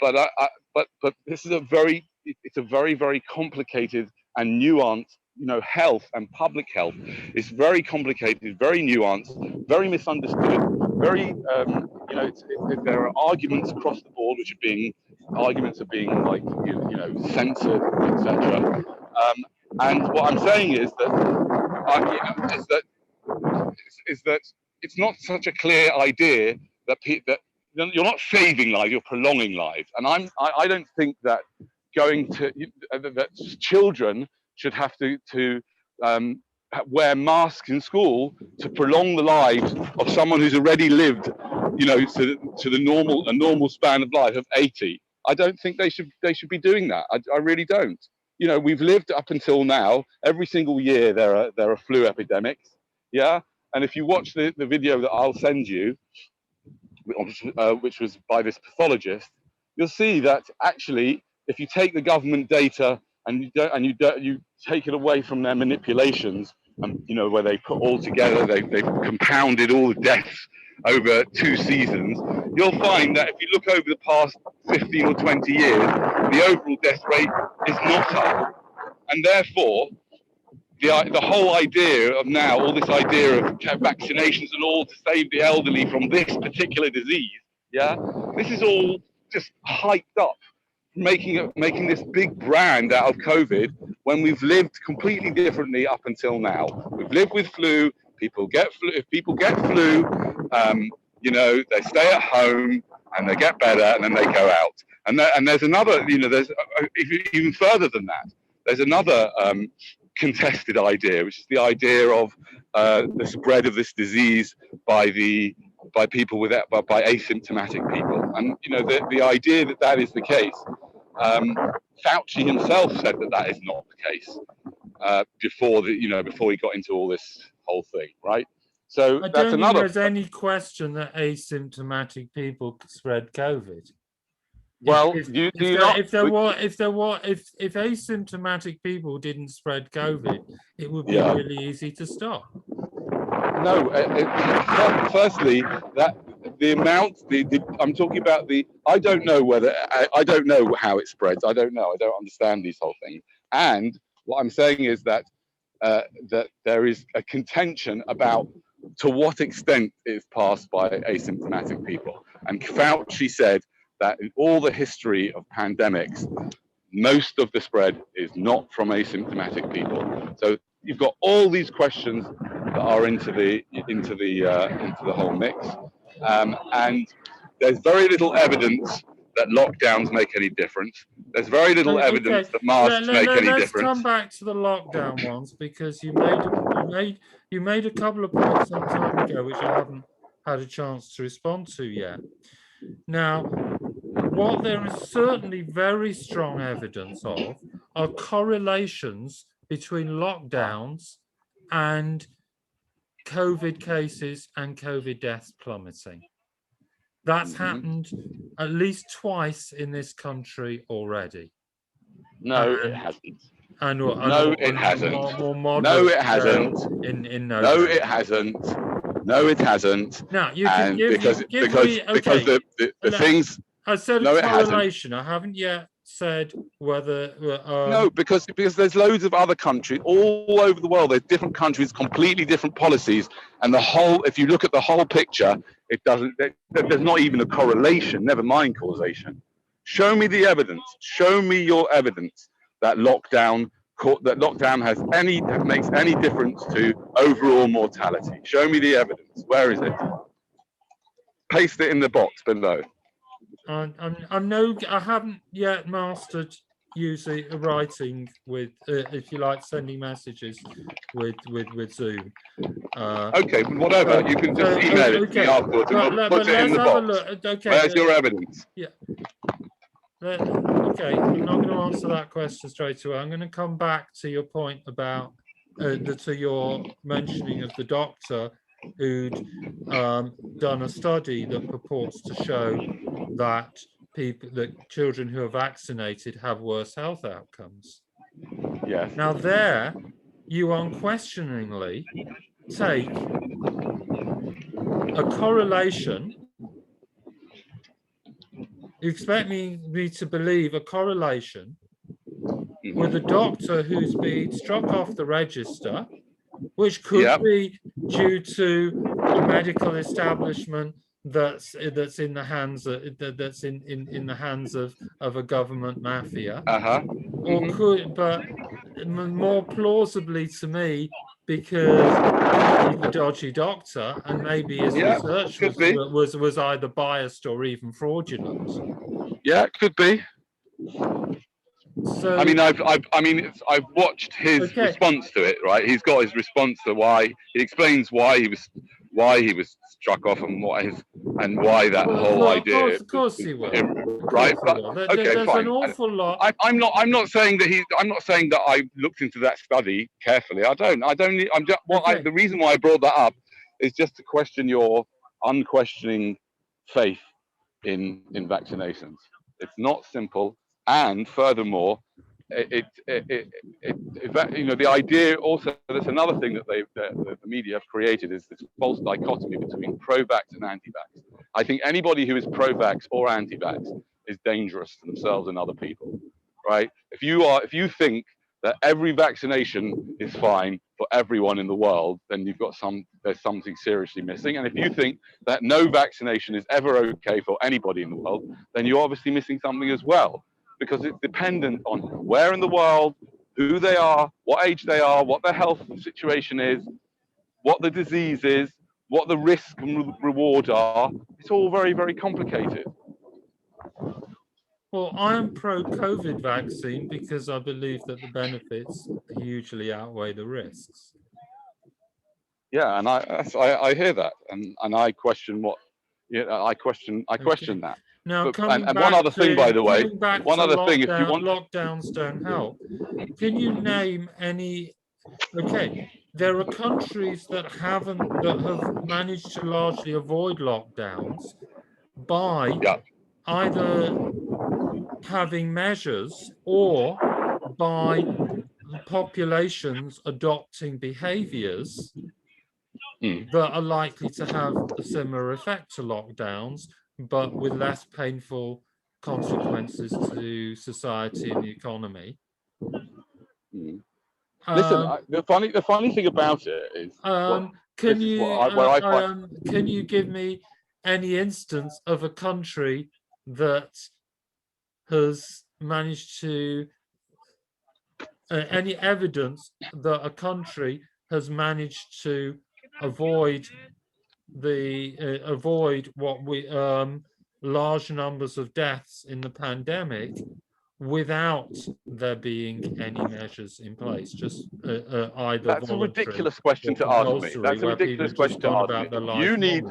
this is a very very complicated and nuanced, health and public health. It's very complicated, very nuanced, very misunderstood, very, there are arguments across the board which are being like, censored, etc. And what I'm saying is that, is that it's not such a clear idea that you're not saving lives, you're prolonging lives. And I don't think that that children should have to wear masks in school to prolong the lives of someone who's already lived you know, to the normal span of life of 80. I don't think they should be doing that. I really don't. You know, we've lived up until now. Every single year there are flu epidemics. Yeah, and if you watch the video that I'll send you, which was by this pathologist, you'll see that actually, if you take the government data and you take it away from their manipulations, and you know, where they put all together, they've compounded all the deaths over 2 seasons, you'll find that if you look over the past 15 or 20 years, the overall death rate is not up, and therefore the whole idea of now, all this idea of vaccinations and all to save the elderly from this particular disease, yeah, this is all just hyped up, making this big brand out of COVID when we've lived completely differently up until now. We've lived with flu. People get flu. If people get flu, you know, they stay at home and they get better, and then they go out. And there's another, you know, there's even further than that. There's another contested idea, which is the idea of the spread of this disease by people by asymptomatic people. And you know, the idea that is the case. Fauci himself said that is not the case before he got into all this whole thing, right? So I that's don't another. think there's any question that asymptomatic people could spread COVID. Well, if asymptomatic people didn't spread COVID, it would be really easy to stop. No, firstly, that the amount, I'm talking about I don't know I don't know how it spreads. I don't know. I don't understand these whole things. And what I'm saying is that that there is a contention about to what extent it's passed by asymptomatic people. And Fauci said that in all the history of pandemics, most of the spread is not from asymptomatic people. So you've got all these questions that are into the whole mix, and there's very little evidence that lockdowns make any difference. There's very little evidence that masks make any difference. Let's come back to the lockdown ones, because you made a couple of points some time ago which I haven't had a chance to respond to yet. Now, what there is certainly very strong evidence of are correlations between lockdowns and COVID cases and COVID deaths plummeting. That's happened at least twice in this country already. No, it hasn't. No, it hasn't. No, it hasn't. No, it hasn't. No, it hasn't. Now you can because the things. I said a correlation. I haven't yet said whether. No, because there's loads of other countries all over the world. There's different countries, completely different policies, and if you look at the whole picture, it doesn't. There's not even a correlation. Never mind causation. Show me the evidence. Show me your evidence that lockdown makes any difference to overall mortality. Show me the evidence. Where is it? Paste it in the box below. I haven't yet mastered writing with, if you like, sending messages with Zoom. Okay, whatever. You can just email it to me afterwards, and we'll put it in the box. Okay, where's your evidence? Yeah. Okay, I'm not going to answer that question straight away. I'm going to come back to your point about to your mentioning of the doctor who'd done a study that purports to show that children who are vaccinated have worse health outcomes. Yes. Now there, you unquestioningly take a correlation. You expect me to believe a correlation with a doctor who's been struck off the register, which could be due to a medical establishment that's in the hands of a government mafia, or could, but more plausibly to me, because he's a dodgy doctor and maybe his research was either biased or even fraudulent. Yeah, it could be. So I mean, I've watched his response to it. Right, he's got his response to why he explains why why he was struck off and why that whole idea. Of course he will. Right, but okay, There's fine. an awful lot. I'm not saying that I'm not saying that I looked into that study carefully. I don't. I'm just. The reason why I brought that up is just to question your unquestioning faith in vaccinations. It's not simple, and furthermore, the idea also. There's another thing that the media have created is this false dichotomy between pro-vax and anti-vax. I think anybody who is pro-vax or anti-vax is dangerous to themselves and other people, right? If you think that every vaccination is fine for everyone in the world, then there's something seriously missing. And if you think that no vaccination is ever okay for anybody in the world, then you're obviously missing something as well, because it's dependent on where in the world, who they are, what age they are, what their health situation is, what the disease is, what the risk and reward are. It's all very, very complicated. Well, I am pro-COVID vaccine because I believe that the benefits hugely outweigh the risks. Yeah, and I hear that, and I question what, I question that. Now, and one other thing, by the way, one other thing, if you want, lockdowns don't help. Can you name any? Okay, there are countries that have managed to largely avoid lockdowns by either having measures or by populations adopting behaviors that are likely to have a similar effect to lockdowns, but with less painful consequences to society and the economy. Listen, the funny thing about it is, can you give me any instance of a country that has managed to any evidence that a country has managed to avoid what we large numbers of deaths in the pandemic without there being any measures in place? Just either that's a ridiculous question to ask me. That's a ridiculous question to ask me.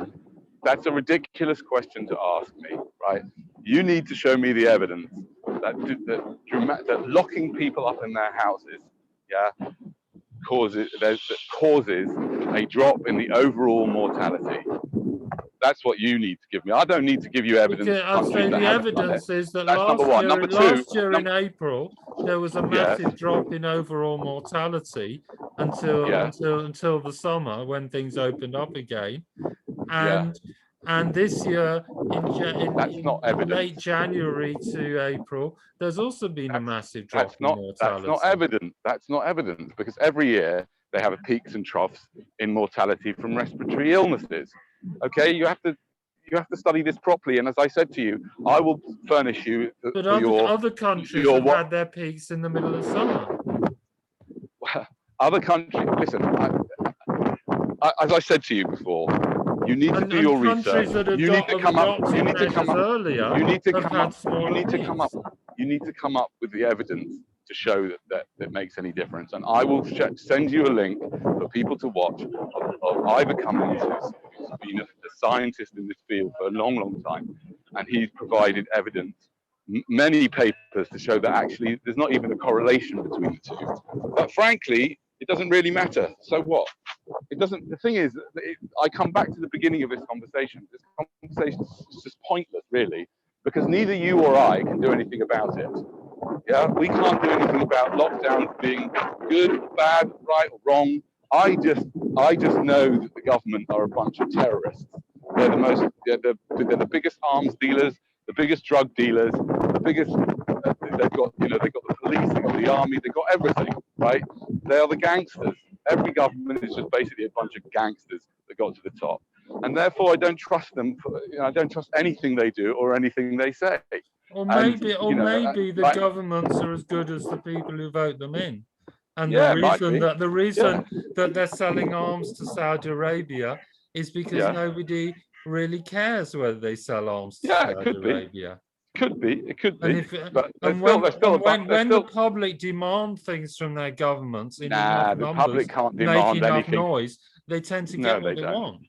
That's a ridiculous question to ask me, right? You need to show me the evidence that locking people up in their houses, causes a drop in the overall mortality. That's what you need to give me. I don't need to give you evidence. I'll say the evidence is that last year in April there was a massive drop in overall mortality until the summer when things opened up again, and this year in late January to April there's also been a massive drop in mortality. That's not evidence because every year they have peaks and troughs in mortality from respiratory illnesses. Okay, you have to study this properly, and as I said to you, I will furnish you. But other countries have had their peaks in the middle of summer. Other countries, listen. As I said to you before, you need to do your research. You need to come up. You need to come up. You need to come up. You need to come up. You need to come up with the evidence to show that makes any difference. And I will send you a link for people to watch of Ivor Cummins, who's been a scientist in this field for a long, long time, and he's provided evidence, many papers to show that actually there's not even a correlation between the two. But frankly, it doesn't really matter. So what? It doesn't. The thing is, I come back to the beginning of this conversation. This conversation is just pointless, really, because neither you or I can do anything about it. Yeah, we can't do anything about lockdowns being good, bad, right, or wrong. I just know that the government are a bunch of terrorists. They're the biggest arms dealers, the biggest drug dealers, the biggest. They've got the police, they've got the army, they've got everything, right? They are the gangsters. Every government is just basically a bunch of gangsters that got to the top, and therefore I don't trust them. I don't trust anything they do or anything they say. Or maybe the governments are as good as the people who vote them in. And the reason that they're selling arms to Saudi Arabia is because nobody really cares whether they sell arms to Saudi Arabia. could be, it could And be, if but and when the public demand things from their governments in enough the numbers, public can't make demand enough anything. noise, they tend to No, get they what they don't. want.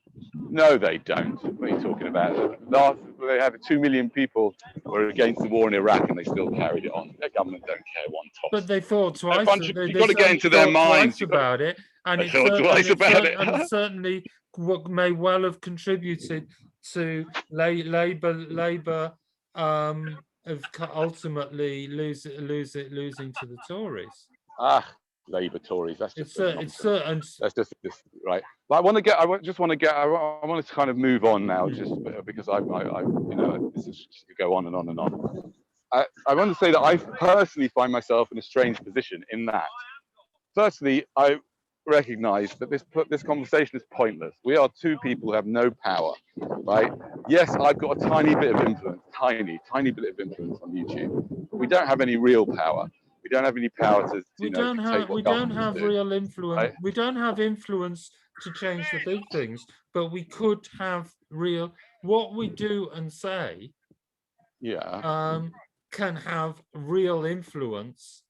No, they don't. What are you talking about? Last, they had 2 million people were against the war in Iraq, and they still carried it on. Their government don't care one toss. But they thought twice. You've They got to get into their thought minds. twice about it, and They thought twice about it. and certainly may well have contributed to Labour ultimately losing to the Tories. Ah, Labour Tories. That's just certain. That's just right. But I want to kind of move on now, just because I you know, this is just go on and on and on. I want to say that I personally find myself in a strange position in that, firstly, I recognize that this conversation is pointless. We are two people who have no power, right? Yes, I've got a tiny bit of influence, tiny bit of influence on YouTube, but we don't have any real power. We don't have any power to, We don't have real influence. Right? We don't have influence to change the big things, but we could have real. What we do and say, can have real influence.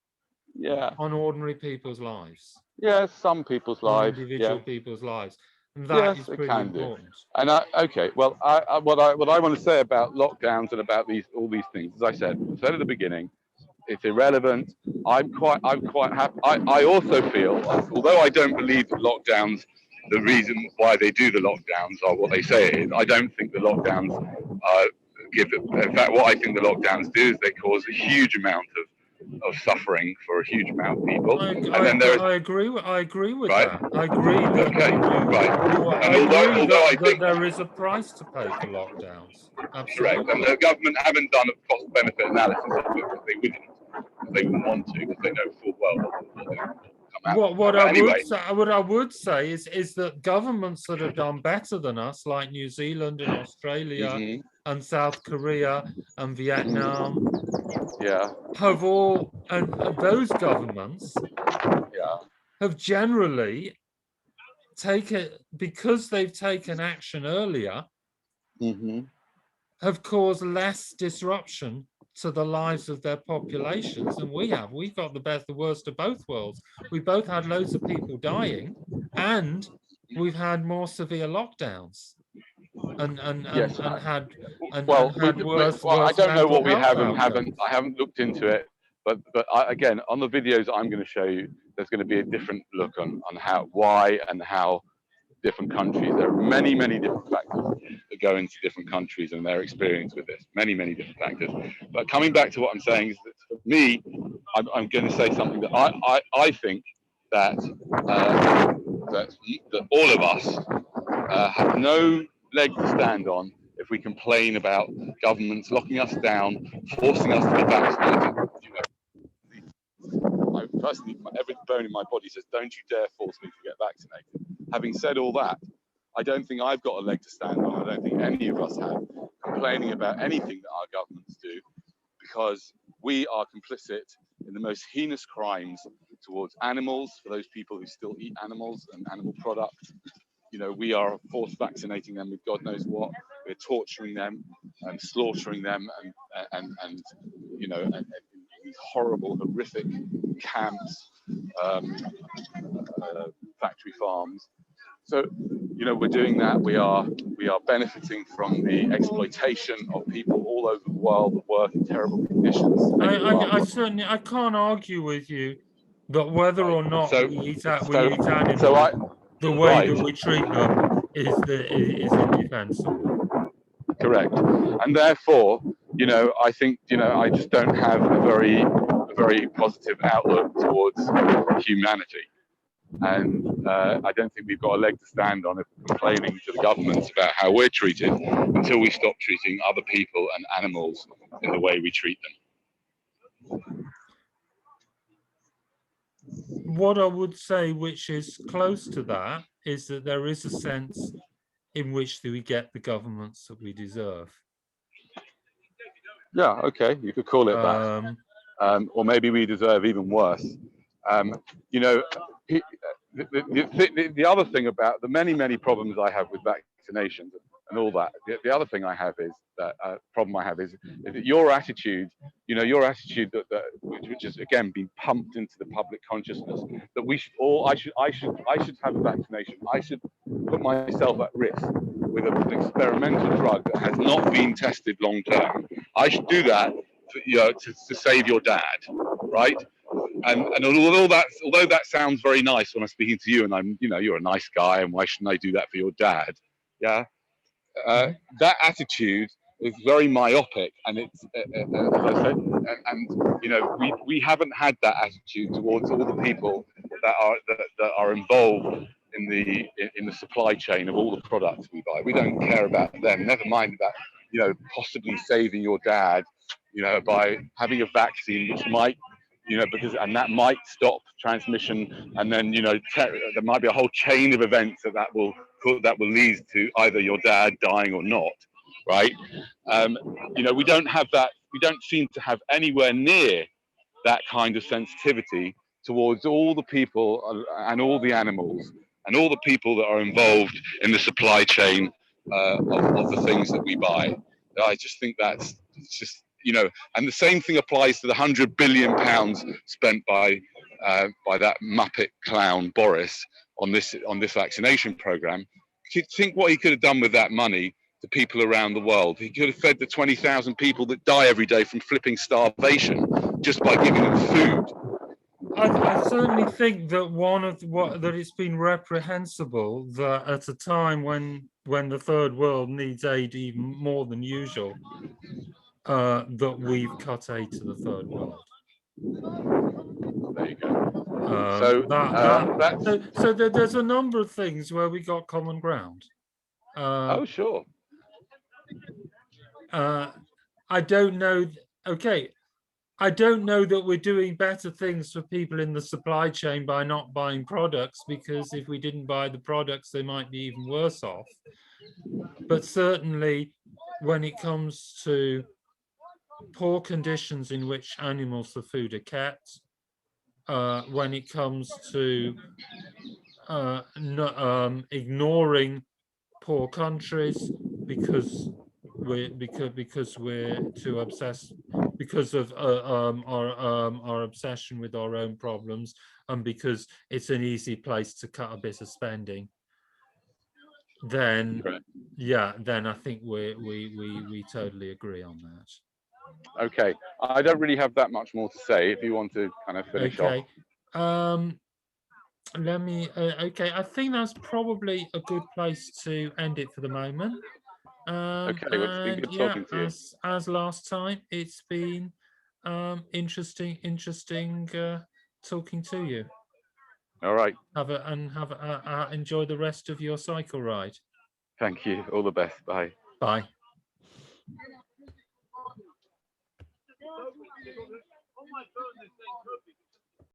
On ordinary people's lives. Yes, some people's lives. Individual people's lives. And that is pretty important. And okay, well, what I want to say about lockdowns and about all these things, as I said at the beginning, it's irrelevant. I'm quite happy. I also feel, although I don't believe that lockdowns, the reason why they do the lockdowns are what they say it is, I don't think the lockdowns in fact, what I think the lockdowns do is they cause a huge amount of suffering for a huge amount of people. I agree with right? that. I agree that. Okay, right. I agree that there is a price to pay for lockdowns. Absolutely. Correct. And the government haven't done a cost-benefit analysis of it because they wouldn't want to, because they know full well what I would say is that governments that have done better than us, like New Zealand and Australia and South Korea and Vietnam, have all, and those governments have generally taken, because they've taken action earlier, have caused less disruption to the lives of their populations than we have. We've got the worst of both worlds. We both had loads of people dying, and we've had more severe lockdowns, and had worse. I don't know what we have and haven't. I haven't looked into it, but again, on the videos I'm going to show you, there's going to be a different look on why and how different countries. There are many different factors that go into different countries and their experience with this. Many different factors. But coming back to what I'm saying is that for me, I'm going to say something that I think that that all of us have no leg to stand on if we complain about governments locking us down, forcing us to be vaccinated. I personally, every bone in my body says, don't you dare force me to get vaccinated. Having said all that, I don't think I've got a leg to stand on. I don't think any of us have, complaining about anything that our governments do, because we are complicit in the most heinous crimes towards animals, for those people who still eat animals and animal products. You know, we are force vaccinating them with God knows what. We're torturing them and slaughtering them and you know, and these horrible, horrific camps, factory farms. So, you know, we're doing that. We are benefiting from the exploitation of people all over the world that work in terrible conditions. I can't argue with you that whether or not we eat animals, the way that we treat them is indefensible. Correct. And therefore, you know, I think, you know, I just don't have a very positive outlook towards humanity. And I don't think we've got a leg to stand on if complaining to the governments about how we're treated until we stop treating other people and animals in the way we treat them. What I would say, which is close to that, is that there is a sense in which we get the governments that we deserve. Yeah, okay, you could call it that. Or maybe we deserve even worse. You know, the other thing about the many problems I have with vaccinations, and all that. The other thing I have is that problem I have is that your attitude, your attitude which has again been pumped into the public consciousness, that we should all, I should have a vaccination. I should put myself at risk with an experimental drug that has not been tested long term. I should do that, to save your dad, right? And although that sounds very nice when I'm speaking to you, and I'm, you're a nice guy, and why shouldn't I do that for your dad? Yeah, that attitude is very myopic, and it's, as I said, and we haven't had that attitude towards all the people that are involved in the supply chain of all the products we buy. We don't care about them. Never mind about possibly saving your dad, by having a vaccine which might, and that might stop transmission, and then there might be a whole chain of events that will lead to either your dad dying or not, right? We don't have that. We don't seem to have anywhere near that kind of sensitivity towards all the people and all the animals and all the people that are involved in the supply chain of the things that we buy. I just think it's just, and the same thing applies to the £100 billion spent by that Muppet clown Boris on this vaccination program. Think what he could have done with that money to people around the world. He could have fed the 20,000 people that die every day from flipping starvation just by giving them food. I certainly think that that it's been reprehensible that at a time when the third world needs aid even more than usual, that we've cut aid to the third world. There you go. So there's a number of things where we got common ground. Oh, sure. I don't know. Okay, I don't know that we're doing better things for people in the supply chain by not buying products, because if we didn't buy the products, they might be even worse off. But certainly, when it comes to poor conditions in which animals for food are kept, when it comes to ignoring poor countries because we're too obsessed, because of our obsession with our own problems, and because it's an easy place to cut a bit of spending, then then I think we totally agree on that. Okay, I don't really have that much more to say. If you want to kind of finish off. Let me. Okay, I think that's probably a good place to end it for the moment. Okay, well, it's been good talking to you. As last time, it's been interesting talking to you. All right. Enjoy the rest of your cycle ride. Thank you. All the best. Bye. Bye.